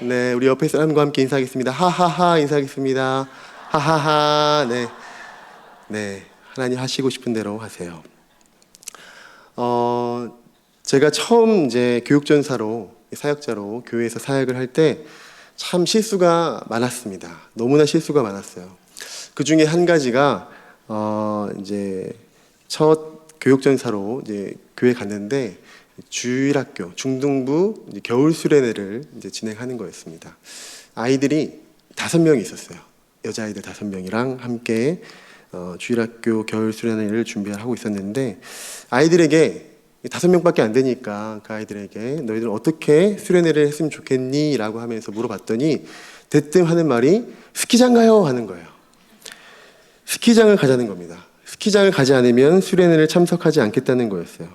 네, 우리 옆에 사람과 함께 인사하겠습니다. 하하하 인사하겠습니다. 하하하. 네, 네, 하나님 하시고 싶은 대로 하세요. 제가 처음 이제 교육전사로 사역자로 교회에서 사역을 할 때 참 실수가 많았습니다. 너무나 실수가 많았어요. 그 중에 한 가지가 이제 첫 교육전사로 이제 교회 갔는데 주일학교 중등부 이제 겨울 수련회를 이제 진행하는 거였습니다. 아이들이 5명이 있었어요. 여자아이들 5명이랑 함께 주일학교 겨울 수련회를 준비하고 있었는데 아이들에게 5명밖에 안 되니까 그 아이들에게 너희들 어떻게 수련회를 했으면 좋겠니? 라고 하면서 물어봤더니 대뜸 하는 말이 스키장 가요 하는 거예요. 스키장을 가자는 겁니다. 스키장을 가지 않으면 수련회를 참석하지 않겠다는 거였어요.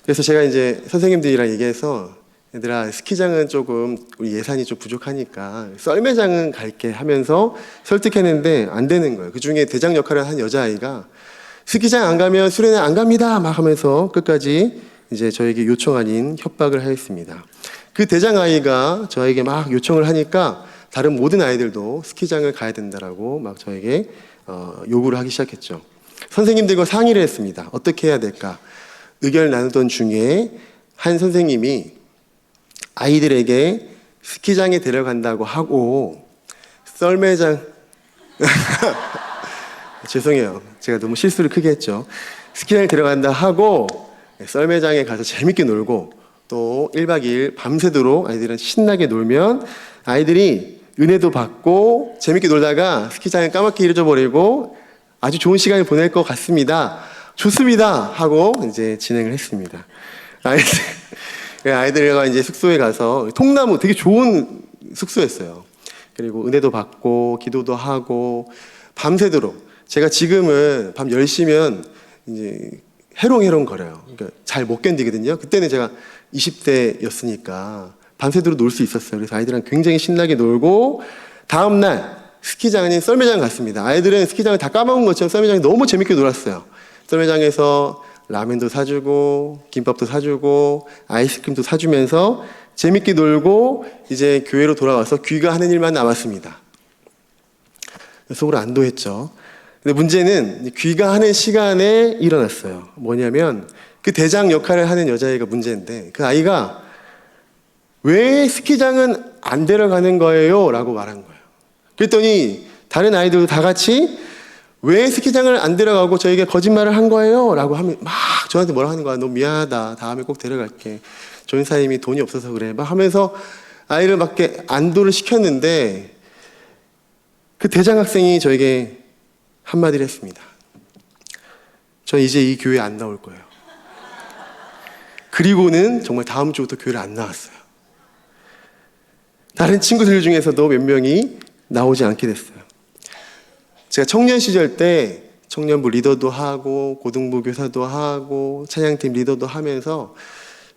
그래서 제가 이제 선생님들이랑 얘기해서 얘들아 스키장은 조금 우리 예산이 좀 부족하니까 썰매장은 갈게 하면서 설득했는데 안 되는 거예요. 그 중에 대장 역할을 한 여자아이가 스키장 안 가면 수련회 안 갑니다 막 하면서 끝까지 이제 저에게 요청 아닌 협박을 하였습니다. 그 대장 아이가 저에게 막 요청을 하니까 다른 모든 아이들도 스키장을 가야 된다라고 막 저에게 요구를 하기 시작했죠. 선생님들과 상의를 했습니다. 어떻게 해야 될까? 의견을 나누던 중에 한 선생님이 아이들에게 스키장에 데려간다고 하고 썰매장 죄송해요. 제가 너무 실수를 크게 했죠. 스키장에 데려간다 하고 썰매장에 가서 재밌게 놀고 또 1박 2일 밤새도록 아이들은 신나게 놀면 아이들이 은혜도 받고 재밌게 놀다가 스키장에 까맣게 잊어버리고 아주 좋은 시간을 보낼 것 같습니다. 좋습니다 하고 이제 진행을 했습니다. 아이들과 이제 숙소에 가서 통나무 되게 좋은 숙소였어요. 그리고 은혜도 받고 기도도 하고 밤새도록 제가 지금은 밤 10시면 이제 해롱해롱 거려요. 그러니까 잘 못 견디거든요. 그때는 제가 20대였으니까 밤새도록 놀 수 있었어요. 그래서 아이들은 굉장히 신나게 놀고 다음날 스키장 아닌 썰매장 갔습니다. 아이들은 스키장을 다 까먹은 것처럼 썰매장에 너무 재밌게 놀았어요. 썰매장에서 라면도 사주고 김밥도 사주고 아이스크림도 사주면서 재밌게 놀고 이제 교회로 돌아와서 귀가하는 일만 남았습니다. 속으로 안도했죠. 근데 문제는 귀가하는 시간에 일어났어요. 뭐냐면 그 대장 역할을 하는 여자애가 문제인데 그 아이가 왜 스키장은 안 데려가는 거예요? 라고 말한 거예요. 그랬더니 다른 아이들도 다 같이 왜 스키장을 안 데려가고 저에게 거짓말을 한 거예요? 라고 하면 막 저한테 뭐라 하는 거야. 너 미안하다. 다음에 꼭 데려갈게. 조인사님이 돈이 없어서 그래. 막 하면서 아이를 막 안도를 시켰는데 그 대장 학생이 저에게 한마디를 했습니다. 저 이제 이 교회 안 나올 거예요. 그리고는 정말 다음 주부터 교회를 안 나왔어요. 다른 친구들 중에서도 몇 명이 나오지 않게 됐어요. 제가 청년 시절 때 청년부 리더도 하고 고등부 교사도 하고 찬양팀 리더도 하면서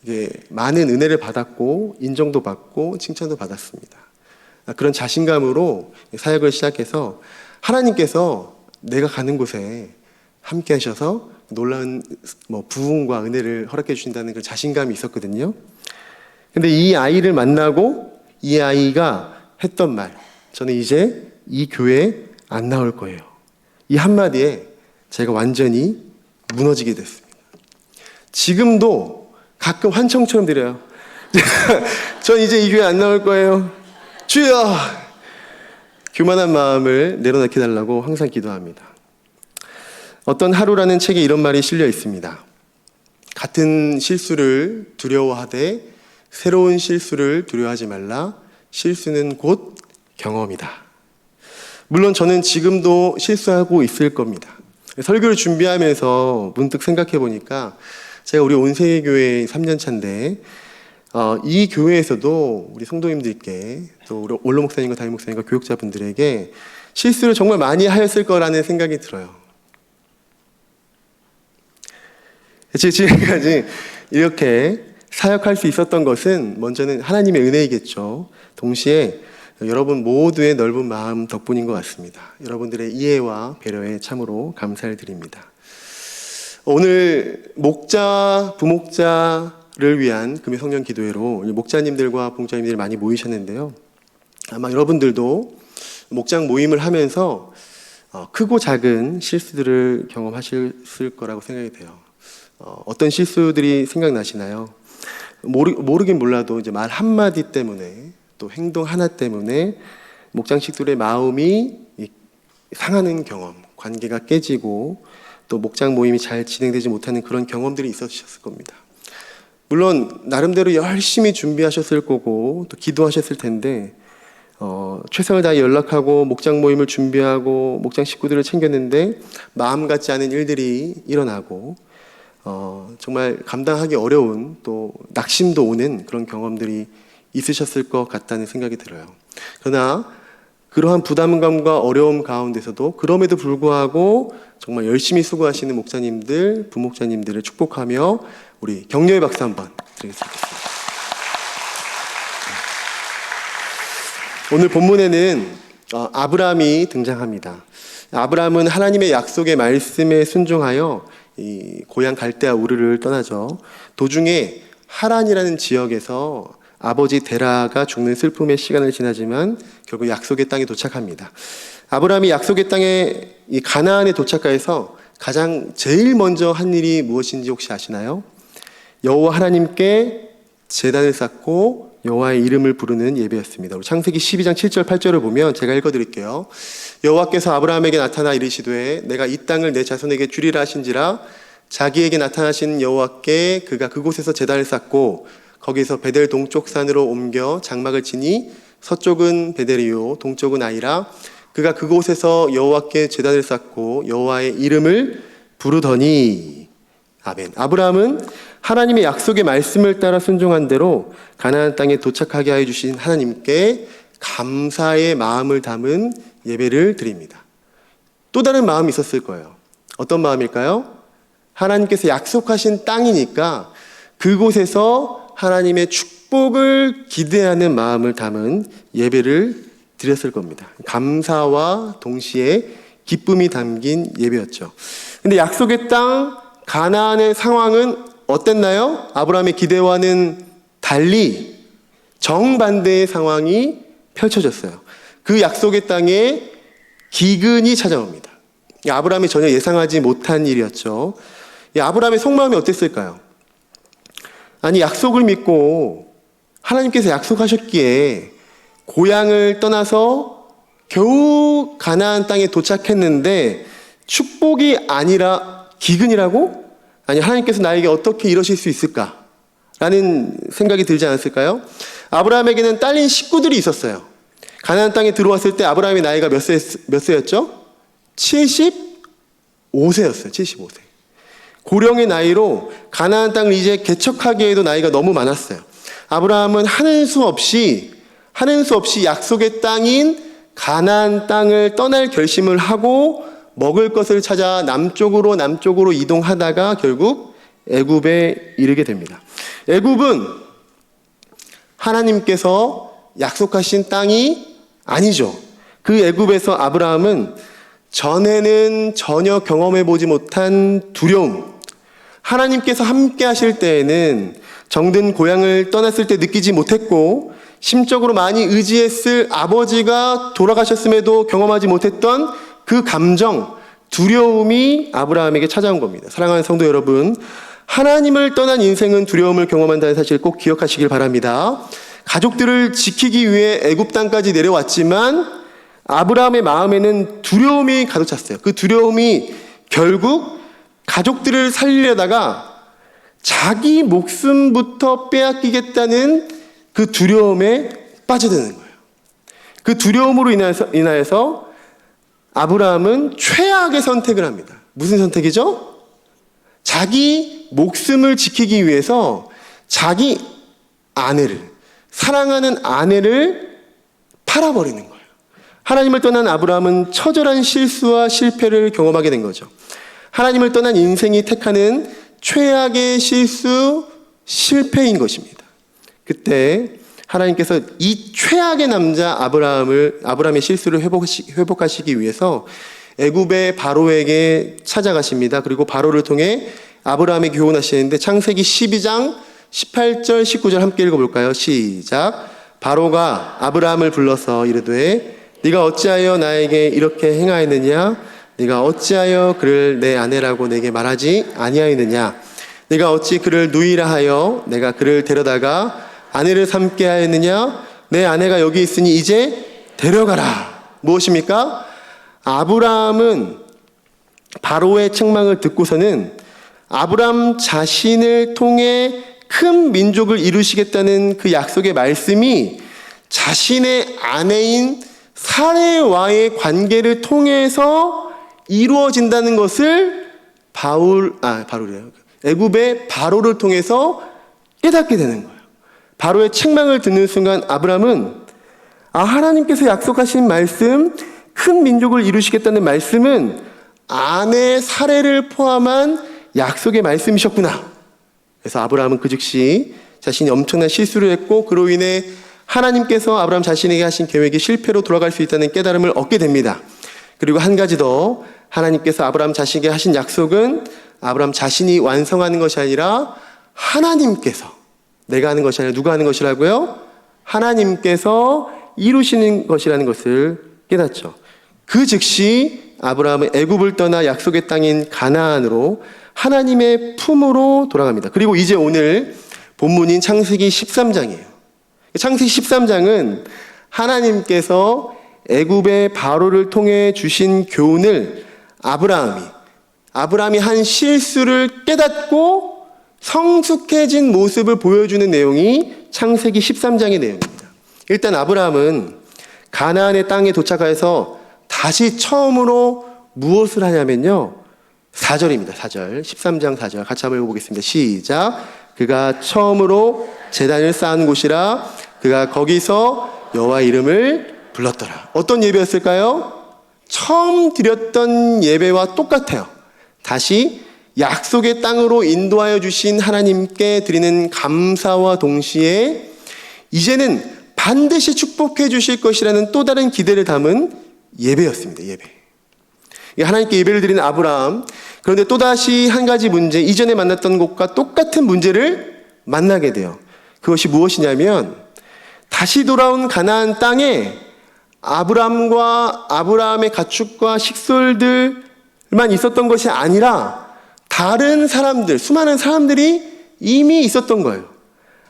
이게 많은 은혜를 받았고 인정도 받고 칭찬도 받았습니다. 그런 자신감으로 사역을 시작해서 하나님께서 내가 가는 곳에 함께 하셔서 놀라운 부흥과 은혜를 허락해 주신다는 그 자신감이 있었거든요. 근데 이 아이를 만나고 이 아이가 했던 말, 저는 이제 이 교회에 안 나올 거예요. 이 한마디에 제가 완전히 무너지게 됐습니다. 지금도 가끔 환청처럼 드려요. 전 이제 이 교회 안 나올 거예요. 주여! 교만한 마음을 내려놓게 달라고 항상 기도합니다. 어떤 하루라는 책에 이런 말이 실려 있습니다. 같은 실수를 두려워하되 새로운 실수를 두려워하지 말라. 실수는 곧 경험이다. 물론 저는 지금도 실수하고 있을 겁니다. 설교를 준비하면서 문득 생각해 보니까 제가 우리 온세교회 3년 차인데 이 교회에서도 우리 성도님들께 또 우리 원로 목사님과 담임 목사님과 교육자분들에게 실수를 정말 많이 하였을 거라는 생각이 들어요. 지금까지 이렇게 사역할 수 있었던 것은 먼저는 하나님의 은혜이겠죠. 동시에 여러분 모두의 넓은 마음 덕분인 것 같습니다. 여러분들의 이해와 배려에 참으로 감사를 드립니다. 오늘 목자, 부목자, 위한 금요 성령 기도회로 목자님들과 봉자님들이 많이 모이셨는데요. 아마 여러분들도 목장 모임을 하면서 크고 작은 실수들을 경험하셨을 거라고 생각이 돼요. 어떤 실수들이 생각나시나요? 모르긴 몰라도 이제 말 한마디 때문에 또 행동 하나 때문에 목장식들의 마음이 상하는 경험, 관계가 깨지고 또 목장 모임이 잘 진행되지 못하는 그런 경험들이 있으셨을 겁니다. 물론 나름대로 열심히 준비하셨을 거고 또 기도하셨을 텐데 최선을 다해 연락하고 목장 모임을 준비하고 목장 식구들을 챙겼는데 마음 같지 않은 일들이 일어나고 정말 감당하기 어려운 또 낙심도 오는 그런 경험들이 있으셨을 것 같다는 생각이 들어요. 그러나 그러한 부담감과 어려움 가운데서도 그럼에도 불구하고 정말 열심히 수고하시는 목자님들, 부목자님들을 축복하며 우리 격려의 박수 한번 드리겠습니다. 오늘 본문에는 아브라함이 등장합니다. 아브라함은 하나님의 약속의 말씀에 순종하여 이 고향 갈대아 우르를 떠나죠. 도중에 하란이라는 지역에서 아버지 데라가 죽는 슬픔의 시간을 지나지만 결국 약속의 땅에 도착합니다. 아브라함이 약속의 땅에 이 가나안에 도착해서 가장 제일 먼저 한 일이 무엇인지 혹시 아시나요? 여호와 하나님께 제단을 쌓고 여호와의 이름을 부르는 예배였습니다. 창세기 12장 7절 8절을 보면 제가 읽어드릴게요. 여호와께서 아브라함에게 나타나 이르시되 내가 이 땅을 내 자손에게 주리라 하신지라 자기에게 나타나신 여호와께 그가 그곳에서 제단을 쌓고 거기서 베델 동쪽 산으로 옮겨 장막을 치니 서쪽은 베델이요 동쪽은 아이라 그가 그곳에서 여호와께 제단을 쌓고 여호와의 이름을 부르더니 아멘. 아브라함은 하나님의 약속의 말씀을 따라 순종한 대로 가나안 땅에 도착하게 하여 주신 하나님께 감사의 마음을 담은 예배를 드립니다. 또 다른 마음이 있었을 거예요. 어떤 마음일까요? 하나님께서 약속하신 땅이니까 그곳에서 하나님의 축복을 기대하는 마음을 담은 예배를 드렸을 겁니다. 감사와 동시에 기쁨이 담긴 예배였죠. 근데 약속의 땅 가나안의 상황은 어땠나요? 아브라함의 기대와는 달리 정반대의 상황이 펼쳐졌어요. 그 약속의 땅에 기근이 찾아옵니다. 아브라함이 전혀 예상하지 못한 일이었죠. 아브라함의 속마음이 어땠을까요? 아니, 약속을 믿고 하나님께서 약속하셨기에 고향을 떠나서 겨우 가나안 땅에 도착했는데 축복이 아니라 기근이라고? 아니, 하나님께서 나에게 어떻게 이러실 수 있을까? 라는 생각이 들지 않았을까요? 아브라함에게는 딸린 식구들이 있었어요. 가나안 땅에 들어왔을 때 아브라함의 나이가 몇 세였죠? 75세였어요. 75세. 고령의 나이로 가나안 땅을 이제 개척하기에도 나이가 너무 많았어요. 아브라함은 하는 수 없이 약속의 땅인 가나안 땅을 떠날 결심을 하고 먹을 것을 찾아 남쪽으로 이동하다가 결국 애굽에 이르게 됩니다. 애굽은 하나님께서 약속하신 땅이 아니죠. 그 애굽에서 아브라함은 전에는 전혀 경험해보지 못한 두려움, 하나님께서 함께 하실 때에는 정든 고향을 떠났을 때 느끼지 못했고 심적으로 많이 의지했을 아버지가 돌아가셨음에도 경험하지 못했던 그 감정, 두려움이 아브라함에게 찾아온 겁니다. 사랑하는 성도 여러분, 하나님을 떠난 인생은 두려움을 경험한다는 사실 꼭 기억하시길 바랍니다. 가족들을 지키기 위해 애굽 땅까지 내려왔지만 아브라함의 마음에는 두려움이 가득 찼어요. 그 두려움이 결국 가족들을 살리려다가 자기 목숨부터 빼앗기겠다는 그 두려움에 빠져드는 거예요. 그 두려움으로 인하여서 아브라함은 최악의 선택을 합니다. 무슨 선택이죠? 자기 목숨을 지키기 위해서 자기 아내를, 사랑하는 아내를 팔아버리는 거예요. 하나님을 떠난 아브라함은 처절한 실수와 실패를 경험하게 된 거죠. 하나님을 떠난 인생이 택하는 최악의 실수, 실패인 것입니다. 그때 하나님께서 이 최악의 남자 아브라함의 실수를 회복하시기 위해서 애굽의 바로에게 찾아가십니다. 그리고 바로를 통해 아브라함에게 교훈하시는데 창세기 12장 18절, 19절 함께 읽어볼까요? 시작. 바로가 아브라함을 불러서 이르되 네가 어찌하여 나에게 이렇게 행하였느냐? 네가 어찌하여 그를 내 아내라고 내게 말하지 아니하였느냐? 네가 어찌 그를 누이라 하여 내가 그를 데려다가 아내를 삼게 하였느냐? 내 아내가 여기 있으니 이제 데려가라. 무엇입니까? 아브라함은 바로의 책망을 듣고서는 아브라함 자신을 통해 큰 민족을 이루시겠다는 그 약속의 말씀이 자신의 아내인 사레와의 관계를 통해서 이루어진다는 것을 애굽의 바로를 통해서 깨닫게 되는 거예요. 바로의 책망을 듣는 순간 아브라함은 하나님께서 약속하신 말씀, 큰 민족을 이루시겠다는 말씀은 아내 사레를 포함한 약속의 말씀이셨구나. 그래서 아브라함은 그 즉시 자신이 엄청난 실수를 했고 그로 인해 하나님께서 아브라함 자신에게 하신 계획이 실패로 돌아갈 수 있다는 깨달음을 얻게 됩니다. 그리고 한 가지 더, 하나님께서 아브라함 자신에게 하신 약속은 아브라함 자신이 완성하는 것이 아니라 하나님께서, 내가 하는 것이 아니라 누가 하는 것이라고요? 하나님께서 이루시는 것이라는 것을 깨닫죠. 그 즉시 아브라함은 애굽을 떠나 약속의 땅인 가나안으로 하나님의 품으로 돌아갑니다. 그리고 이제 오늘 본문인 창세기 13장이에요. 창세기 13장은 하나님께서 애굽의 바로를 통해 주신 교훈을 아브라함이 한 실수를 깨닫고 성숙해진 모습을 보여주는 내용이 창세기 13장의 내용입니다. 일단 아브라함은 가나안의 땅에 도착해서 다시 처음으로 무엇을 하냐면요, 4절입니다. 4절, 13장 4절 같이 한번 읽어보겠습니다. 시작. 그가 처음으로 제단을 쌓은 곳이라 그가 거기서 여호와 이름을 불렀더라. 어떤 예배였을까요? 처음 드렸던 예배와 똑같아요. 다시 약속의 땅으로 인도하여 주신 하나님께 드리는 감사와 동시에 이제는 반드시 축복해 주실 것이라는 또 다른 기대를 담은 예배였습니다. 예배. 하나님께 예배를 드리는 아브라함, 그런데 또다시 한 가지 문제, 이전에 만났던 것과 똑같은 문제를 만나게 돼요. 그것이 무엇이냐면 다시 돌아온 가나안 땅에 아브라함과 아브라함의 가축과 식솔들만 있었던 것이 아니라 다른 사람들, 수많은 사람들이 이미 있었던 거예요.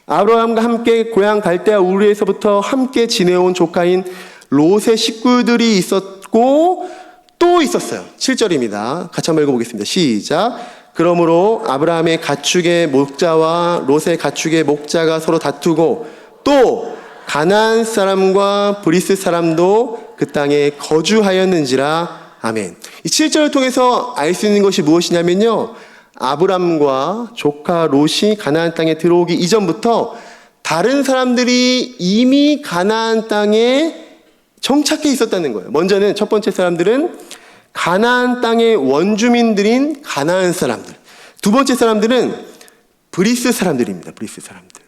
아브라함과 함께 고향 갈대아 우르에서부터 함께 지내온 조카인 롯의 식구들이 있었고 또 있었어요. 7절입니다. 같이 한번 읽어보겠습니다. 시작. 그러므로 아브라함의 가축의 목자와 롯의 가축의 목자가 서로 다투고 또 가나안 사람과 브리스 사람도 그 땅에 거주하였는지라. 아멘. 이 7절을 통해서 알 수 있는 것이 무엇이냐면요, 아브람과 조카 롯이 가나안 땅에 들어오기 이전부터 다른 사람들이 이미 가나안 땅에 정착해 있었다는 거예요. 먼저는 첫 번째 사람들은 가나안 땅의 원주민들인 가나안 사람들. 두 번째 사람들은 브리스 사람들입니다. 브리스 사람들.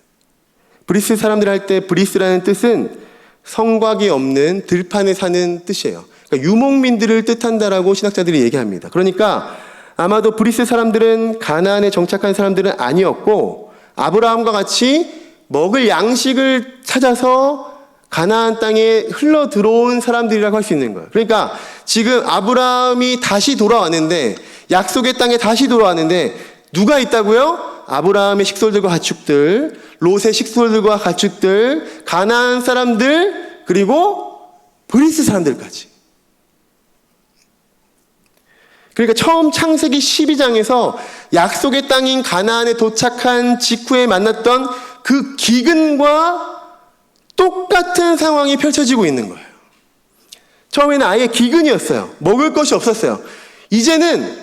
브리스 사람들 할 때 브리스라는 뜻은 성곽이 없는 들판에 사는 뜻이에요. 그러니까 유목민들을 뜻한다라고 신학자들이 얘기합니다. 그러니까 아마도 브리스 사람들은 가나안에 정착한 사람들은 아니었고 아브라함과 같이 먹을 양식을 찾아서 가나안 땅에 흘러 들어온 사람들이라고 할 수 있는 거예요. 그러니까 지금 아브라함이 다시 돌아왔는데, 약속의 땅에 다시 돌아왔는데 누가 있다고요? 아브라함의 식솔들과 가축들, 롯의 식솔들과 가축들, 가나안 사람들, 그리고 브리스 사람들까지. 그러니까 처음 창세기 12장에서 약속의 땅인 가나안에 도착한 직후에 만났던 그 기근과 똑같은 상황이 펼쳐지고 있는 거예요. 처음에는 아예 기근이었어요. 먹을 것이 없었어요. 이제는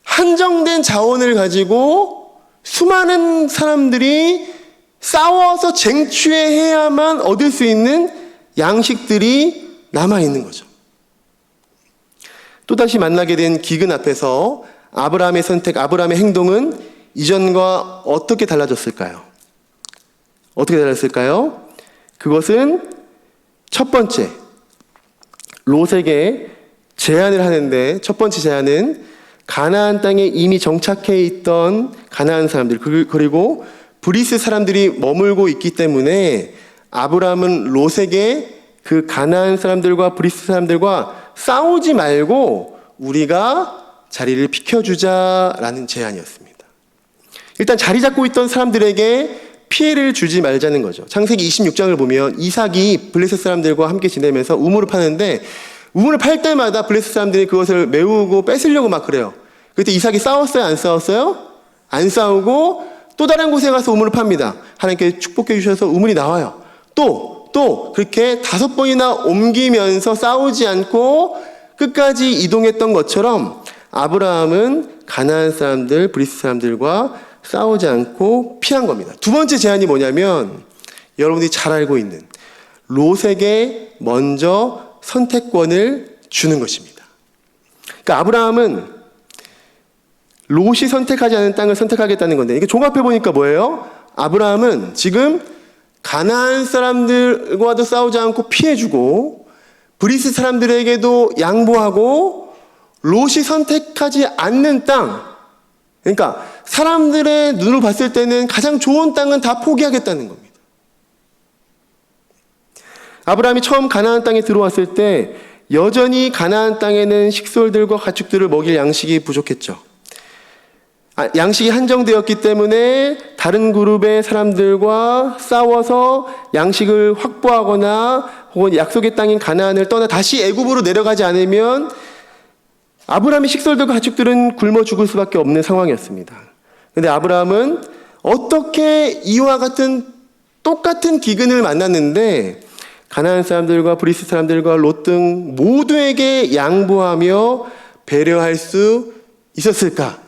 한정된 자원을 가지고 수많은 사람들이 싸워서 쟁취해야만 얻을 수 있는 양식들이 남아있는 거죠. 또다시 만나게 된 기근 앞에서 아브라함의 선택, 아브라함의 행동은 이전과 어떻게 달라졌을까요? 어떻게 달랐을까요? 그것은 첫 번째, 롯에게 제안을 하는데, 첫 번째 제안은 가나안 땅에 이미 정착해 있던 가나안 사람들, 그리고 브리스 사람들이 머물고 있기 때문에 아브라함은 롯에게 그 가나안 사람들과 브리스 사람들과 싸우지 말고 우리가 자리를 비켜주자라는 제안이었습니다. 일단 자리 잡고 있던 사람들에게 피해를 주지 말자는 거죠. 창세기 26장을 보면 이삭이 블레셋 사람들과 함께 지내면서 우물을 파는데 우물을 팔 때마다 블레셋 사람들이 그것을 메우고 뺏으려고 막 그래요. 그때 이삭이 싸웠어요? 안 싸웠어요? 안 싸우고 또 다른 곳에 가서 우물을 팝니다. 하나님께 축복해 주셔서 우물이 나와요. 또 그렇게 5번이나 옮기면서 싸우지 않고 끝까지 이동했던 것처럼 아브라함은 가나안 사람들, 브리스 사람들과 싸우지 않고 피한 겁니다. 두 번째 제안이 뭐냐면 여러분들이 잘 알고 있는 롯에게 먼저 선택권을 주는 것입니다. 그러니까 아브라함은 롯이 선택하지 않은 땅을 선택하겠다는 건데 이게 종합해 보니까 뭐예요? 아브라함은 지금 가나안 사람들과도 싸우지 않고 피해주고 브리스 사람들에게도 양보하고 롯이 선택하지 않는 땅, 그러니까 사람들의 눈을 봤을 때는 가장 좋은 땅은 다 포기하겠다는 겁니다. 아브라함이 처음 가나안 땅에 들어왔을 때 여전히 가나안 땅에는 식솔들과 가축들을 먹일 양식이 부족했죠. 양식이 한정되었기 때문에 다른 그룹의 사람들과 싸워서 양식을 확보하거나 혹은 약속의 땅인 가나안을 떠나 다시 애굽으로 내려가지 않으면 아브라함의 식솔들과 가축들은 굶어 죽을 수밖에 없는 상황이었습니다. 그런데 아브라함은 어떻게 이와 같은 똑같은 기근을 만났는데 가나안 사람들과 브리스 사람들과 롯 등 모두에게 양보하며 배려할 수 있었을까?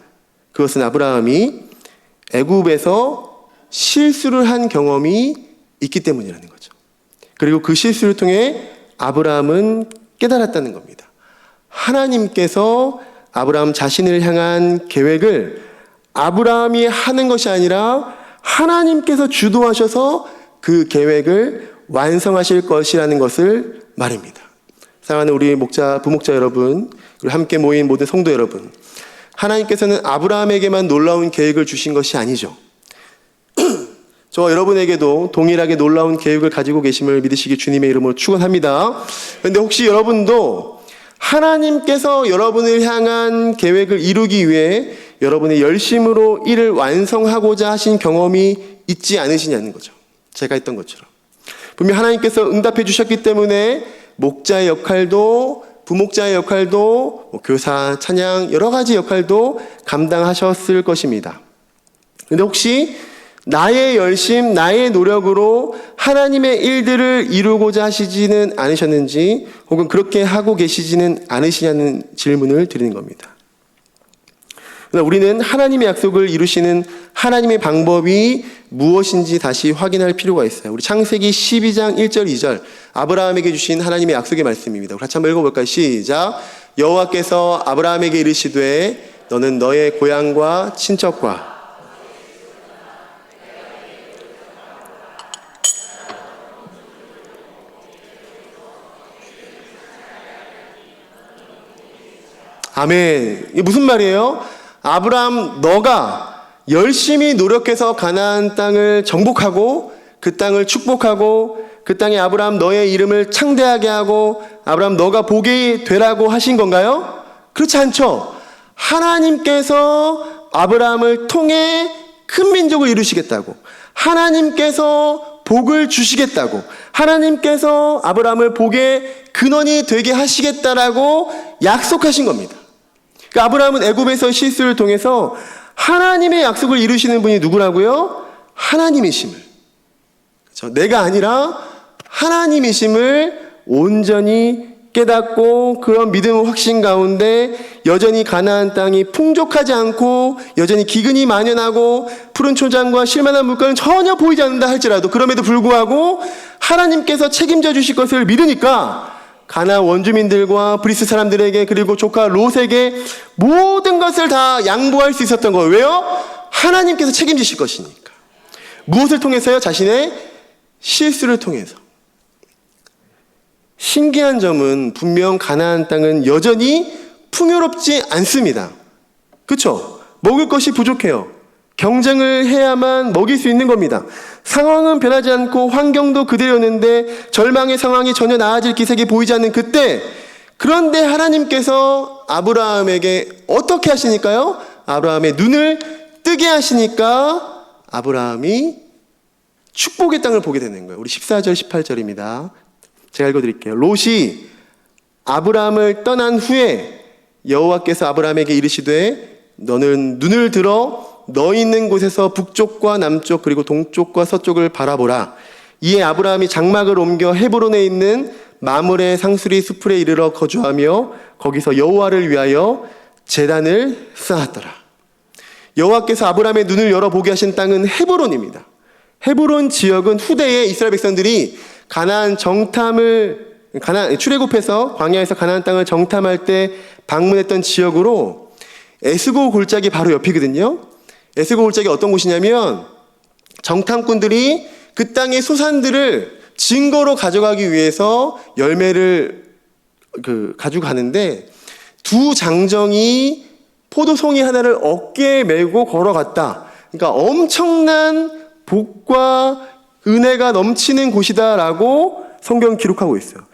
그것은 아브라함이 애굽에서 실수를 한 경험이 있기 때문이라는 거죠. 그리고 그 실수를 통해 아브라함은 깨달았다는 겁니다. 하나님께서 아브라함 자신을 향한 계획을 아브라함이 하는 것이 아니라 하나님께서 주도하셔서 그 계획을 완성하실 것이라는 것을 말입니다. 사랑하는 우리 부목자 여러분, 그리고 함께 모인 모든 성도 여러분, 하나님께서는 아브라함에게만 놀라운 계획을 주신 것이 아니죠. 저와 여러분에게도 동일하게 놀라운 계획을 가지고 계심을 믿으시기 주님의 이름으로 축원합니다. 그런데 혹시 여러분도 하나님께서 여러분을 향한 계획을 이루기 위해 여러분의 열심으로 이를 완성하고자 하신 경험이 있지 않으시냐는 거죠. 제가 했던 것처럼. 분명 하나님께서 응답해 주셨기 때문에 목자의 역할도 부목자의 역할도 교사, 찬양 여러 가지 역할도 감당하셨을 것입니다. 그런데 혹시 나의 열심, 나의 노력으로 하나님의 일들을 이루고자 하시지는 않으셨는지 혹은 그렇게 하고 계시지는 않으시냐는 질문을 드리는 겁니다. 우리는 하나님의 약속을 이루시는 하나님의 방법이 무엇인지 다시 확인할 필요가 있어요. 우리 창세기 12장 1절 2절 아브라함에게 주신 하나님의 약속의 말씀입니다. 같이 한번 읽어볼까요? 시작. 여호와께서 아브라함에게 이르시되 너는 너의 고향과 친척과 아멘. 이게 무슨 말이에요? 아브라함, 너가 열심히 노력해서 가나안 땅을 정복하고 그 땅을 축복하고 그 땅에 아브라함 너의 이름을 창대하게 하고 아브라함 너가 복이 되라고 하신 건가요? 그렇지 않죠. 하나님께서 아브라함을 통해 큰 민족을 이루시겠다고, 하나님께서 복을 주시겠다고, 하나님께서 아브라함을 복의 근원이 되게 하시겠다라고 약속하신 겁니다. 그러니까 아브라함은 애굽에서 실수를 통해서 하나님의 약속을 이루시는 분이 누구라고요? 하나님이심을, 그렇죠? 내가 아니라 하나님이심을 온전히 깨닫고 그런 믿음의 확신 가운데 여전히 가나안 땅이 풍족하지 않고 여전히 기근이 만연하고 푸른 초장과 실만한 물가는 전혀 보이지 않는다 할지라도 그럼에도 불구하고 하나님께서 책임져 주실 것을 믿으니까 가나안 원주민들과 브리스 사람들에게 그리고 조카 롯에게 모든 것을 다 양보할 수 있었던 거예요. 왜요? 하나님께서 책임지실 것이니까. 무엇을 통해서요? 자신의 실수를 통해서. 신기한 점은 분명 가나안 땅은 여전히 풍요롭지 않습니다. 그렇죠? 먹을 것이 부족해요. 경쟁을 해야만 먹일 수 있는 겁니다. 상황은 변하지 않고 환경도 그대로였는데 절망의 상황이 전혀 나아질 기색이 보이지 않는 그때, 그런데 하나님께서 아브라함에게 어떻게 하시니까요? 아브라함의 눈을 뜨게 하시니까 아브라함이 축복의 땅을 보게 되는 거예요. 우리 14절 18절입니다. 제가 읽어드릴게요. 롯이 아브라함을 떠난 후에 여호와께서 아브라함에게 이르시되 너는 눈을 들어 너 있는 곳에서 북쪽과 남쪽 그리고 동쪽과 서쪽을 바라보라. 이에 아브라함이 장막을 옮겨 헤브론에 있는 마므레 상수리 수풀에 이르러 거주하며 거기서 여호와를 위하여 제단을 쌓았더라. 여호와께서 아브라함의 눈을 열어보게 하신 땅은 헤브론입니다. 헤브론 지역은 후대에 이스라엘 백성들이 출애굽해서 광야에서 가나안 땅을 정탐할 때 방문했던 지역으로 에스고 골짜기 바로 옆이거든요. 에스고 골짜기 어떤 곳이냐면 정탐꾼들이 그 땅의 소산들을 증거로 가져가기 위해서 열매를 가져가는데 두 장정이 포도송이 하나를 어깨에 메고 걸어갔다. 그러니까 엄청난 복과 은혜가 넘치는 곳이다라고 성경 기록하고 있어요.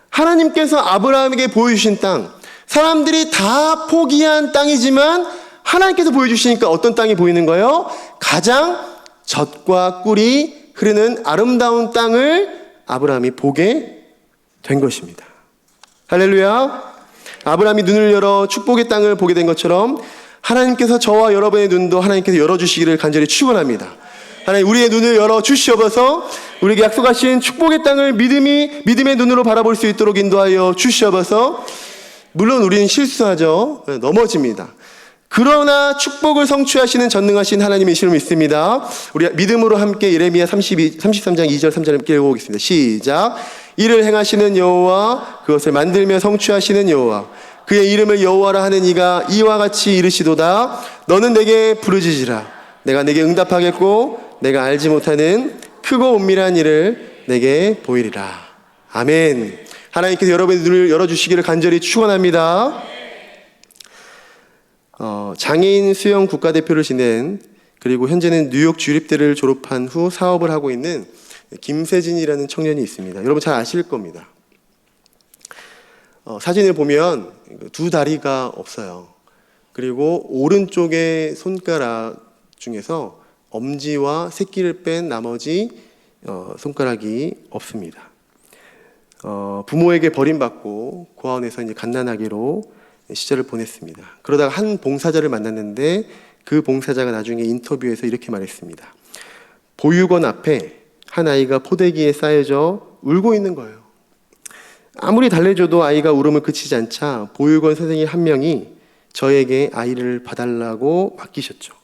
하나님께서 아브라함에게 보여주신 땅, 사람들이 다 포기한 땅이지만 하나님께서 보여주시니까 어떤 땅이 보이는 거예요? 가장 젖과 꿀이 흐르는 아름다운 땅을 아브라함이 보게 된 것입니다. 할렐루야. 아브라함이 눈을 열어 축복의 땅을 보게 된 것처럼 하나님께서 저와 여러분의 눈도 하나님께서 열어주시기를 간절히 축원합니다. 하나님, 우리의 눈을 열어 주시옵소서. 우리에게 약속하신 축복의 땅을 믿음의 눈으로 바라볼 수 있도록 인도하여 주시옵소서. 물론 우리는 실수하죠. 넘어집니다. 그러나 축복을 성취하시는 전능하신 하나님이심을 믿습니다. 우리 믿음으로 함께 예레미야 33장 2절 3절 함께 읽어보겠습니다. 시작. 이를 행하시는 여호와, 그것을 만들며 성취하시는 여호와, 그의 이름을 여호와라 하는 이가 이와 같이 이르시도다. 너는 내게 부르짖으라. 내가 내게 응답하겠고 내가 알지 못하는 크고 은밀한 일을 내게 보이리라. 아멘. 하나님께서 여러분의 눈을 열어주시기를 간절히 축원합니다. 장애인 수영 국가대표를 지낸, 그리고 현재는 뉴욕 주립대를 졸업한 후 사업을 하고 있는 김세진이라는 청년이 있습니다. 여러분 잘 아실 겁니다. 사진을 보면 두 다리가 없어요. 그리고 오른쪽의 손가락 중에서 엄지와 새끼를 뺀 나머지 손가락이 없습니다. 부모에게 버림받고 고아원에서 이제 갓난아기로 시절을 보냈습니다. 그러다가 한 봉사자를 만났는데 그 봉사자가 나중에 인터뷰에서 이렇게 말했습니다. 보육원 앞에 한 아이가 포대기에 쌓여져 울고 있는 거예요. 아무리 달래줘도 아이가 울음을 그치지 않자 보육원 선생님 한 명이 저에게 아이를 봐달라고 맡기셨죠.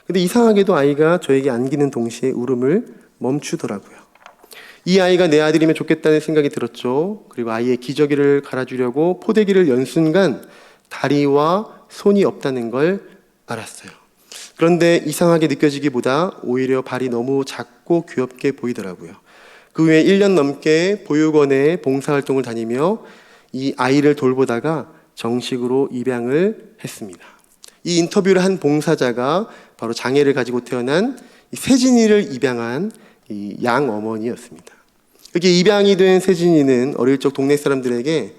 근데 이상하게도 아이가 저에게 안기는 동시에 울음을 멈추더라고요. 이 아이가 내 아들이면 좋겠다는 생각이 들었죠. 그리고 아이의 기저귀를 갈아주려고 포대기를 연 순간 다리와 손이 없다는 걸 알았어요. 그런데 이상하게 느껴지기보다 오히려 발이 너무 작고 귀엽게 보이더라고요. 그 후에 1년 넘게 보육원에 봉사활동을 다니며 이 아이를 돌보다가 정식으로 입양을 했습니다. 이 인터뷰를 한 봉사자가 바로 장애를 가지고 태어난 세진이를 입양한 이 양어머니였습니다. 이렇게 입양이 된 세진이는 어릴 적 동네 사람들에게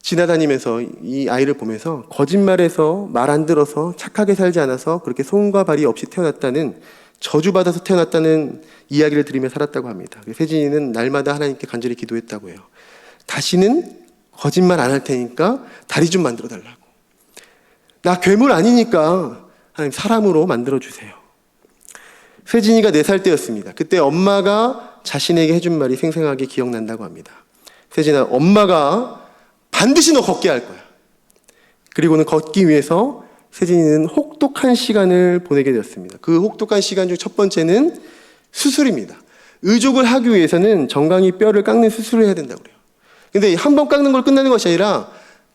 지나다니면서 이 아이를 보면서 거짓말해서 말 안 들어서 착하게 살지 않아서 그렇게 손과 발이 없이 태어났다는, 저주받아서 태어났다는 이야기를 들으며 살았다고 합니다. 세진이는 날마다 하나님께 간절히 기도했다고 해요. 다시는 거짓말 안 할 테니까 다리 좀 만들어 달라고. 나 괴물 아니니까 하나님 사람으로 만들어 주세요. 세진이가 4살 때였습니다. 그때 엄마가 자신에게 해준 말이 생생하게 기억난다고 합니다. 세진아, 엄마가 반드시 너 걷게 할 거야. 그리고는 걷기 위해서 세진이는 혹독한 시간을 보내게 되었습니다. 그 혹독한 시간 중 첫 번째는 수술입니다. 의족을 하기 위해서는 정강이 뼈를 깎는 수술을 해야 된다고 그래요. 근데 한 번 깎는 걸 끝나는 것이 아니라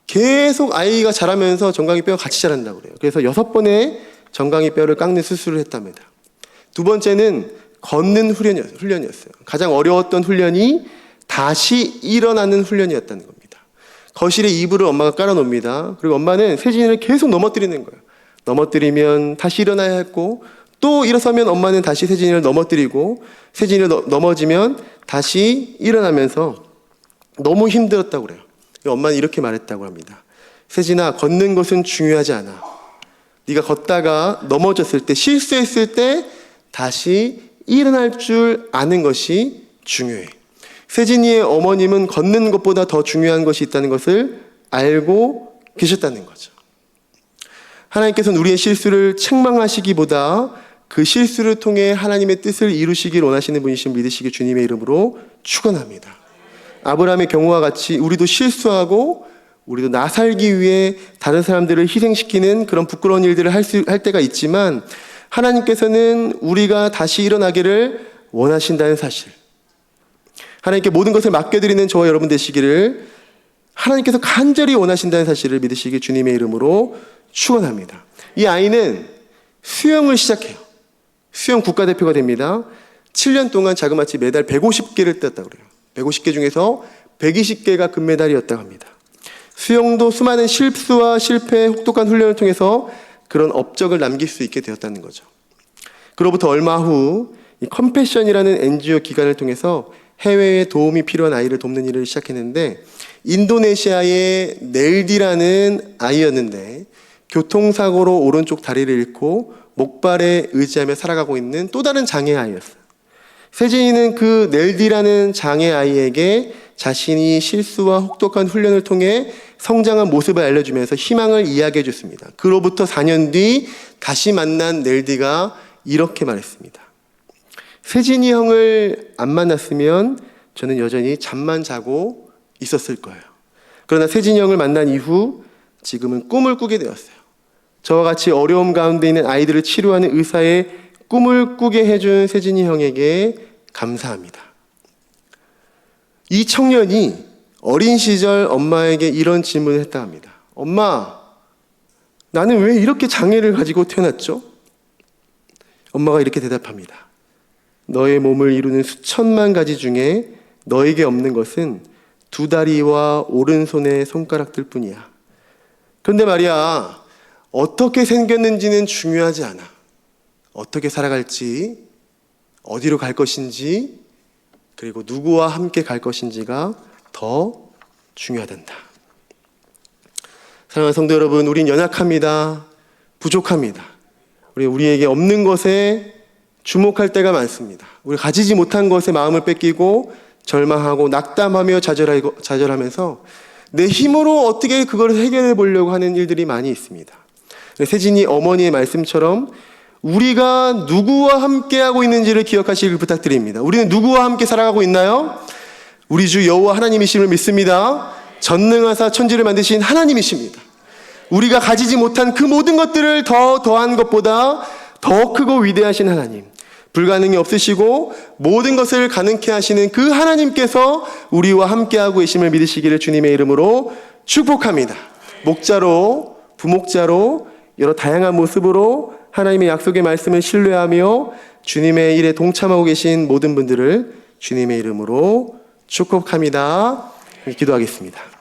계속 아이가 자라면서 정강이 뼈가 같이 자란다고 그래요. 그래서 6번의 정강이 뼈를 깎는 수술을 했답니다. 두 번째는 걷는 훈련이었어요. 가장 어려웠던 훈련이 다시 일어나는 훈련이었다는 겁니다. 거실에 이불을 엄마가 깔아놓습니다. 그리고 엄마는 세진이를 계속 넘어뜨리는 거예요. 넘어뜨리면 다시 일어나야 했고, 또 일어서면 엄마는 다시 세진이를 넘어뜨리고, 세진이를 넘어지면 다시 일어나면서 너무 힘들었다고 그래요. 엄마는 이렇게 말했다고 합니다. 세진아, 걷는 것은 중요하지 않아. 네가 걷다가 넘어졌을 때, 실수했을 때 다시 일어날 줄 아는 것이 중요해. 세진이의 어머님은 걷는 것보다 더 중요한 것이 있다는 것을 알고 계셨다는 거죠. 하나님께서는 우리의 실수를 책망하시기보다 그 실수를 통해 하나님의 뜻을 이루시길 원하시는 분이신 믿으시기 주님의 이름으로 축원합니다. 아브라함의 경우와 같이 우리도 실수하고 우리도 나 살기 위해 다른 사람들을 희생시키는 그런 부끄러운 일들을 할 때가 있지만, 하나님께서는 우리가 다시 일어나기를 원하신다는 사실, 하나님께 모든 것을 맡겨드리는 저와 여러분 되시기를 하나님께서 간절히 원하신다는 사실을 믿으시기 주님의 이름으로 축원합니다. 이 아이는 수영을 시작해요. 수영 국가대표가 됩니다. 7년 동안 자그마치 메달 150개를 땄다고 그래요. 150개 중에서 120개가 금메달이었다고 합니다. 수영도 수많은 실수와 실패, 혹독한 훈련을 통해서 그런 업적을 남길 수 있게 되었다는 거죠. 그로부터 얼마 후 이 컴패션이라는 NGO 기관을 통해서 해외에 도움이 필요한 아이를 돕는 일을 시작했는데, 인도네시아의 넬디라는 아이였는데 교통사고로 오른쪽 다리를 잃고 목발에 의지하며 살아가고 있는 또 다른 장애 아이였어요. 세진이는 그 넬디라는 장애 아이에게 자신이 실수와 혹독한 훈련을 통해 성장한 모습을 알려주면서 희망을 이야기해 줬습니다. 그로부터 4년 뒤 다시 만난 넬디가 이렇게 말했습니다. 세진이 형을 안 만났으면 저는 여전히 잠만 자고 있었을 거예요. 그러나 세진이 형을 만난 이후 지금은 꿈을 꾸게 되었어요. 저와 같이 어려움 가운데 있는 아이들을 치료하는 의사의 꿈을 꾸게 해준 세진이 형에게 감사합니다. 이 청년이 어린 시절 엄마에게 이런 질문을 했다 합니다. 엄마, 나는 왜 이렇게 장애를 가지고 태어났죠? 엄마가 이렇게 대답합니다. 너의 몸을 이루는 수천만 가지 중에 너에게 없는 것은 두 다리와 오른손의 손가락들 뿐이야. 그런데 말이야, 어떻게 생겼는지는 중요하지 않아. 어떻게 살아갈지, 어디로 갈 것인지, 그리고 누구와 함께 갈 것인지가 더 중요하단다. 사랑하는 성도 여러분, 우린 연약합니다. 부족합니다. 우리에게 없는 것에 주목할 때가 많습니다. 우리 가지지 못한 것에 마음을 뺏기고 절망하고 낙담하며 좌절하면서 내 힘으로 어떻게 그걸 해결해 보려고 하는 일들이 많이 있습니다. 세진이 어머니의 말씀처럼 우리가 누구와 함께하고 있는지를 기억하시길 부탁드립니다. 우리는 누구와 함께 살아가고 있나요? 우리 주 여호와 하나님이심을 믿습니다. 전능하사 천지를 만드신 하나님이십니다. 우리가 가지지 못한 그 모든 것들을 더한 것보다 더 크고 위대하신 하나님, 불가능이 없으시고 모든 것을 가능케 하시는 그 하나님께서 우리와 함께하고 계심을 믿으시기를 주님의 이름으로 축복합니다. 목자로, 부목자로 여러 다양한 모습으로 하나님의 약속의 말씀을 신뢰하며 주님의 일에 동참하고 계신 모든 분들을 주님의 이름으로 축복합니다. 기도하겠습니다.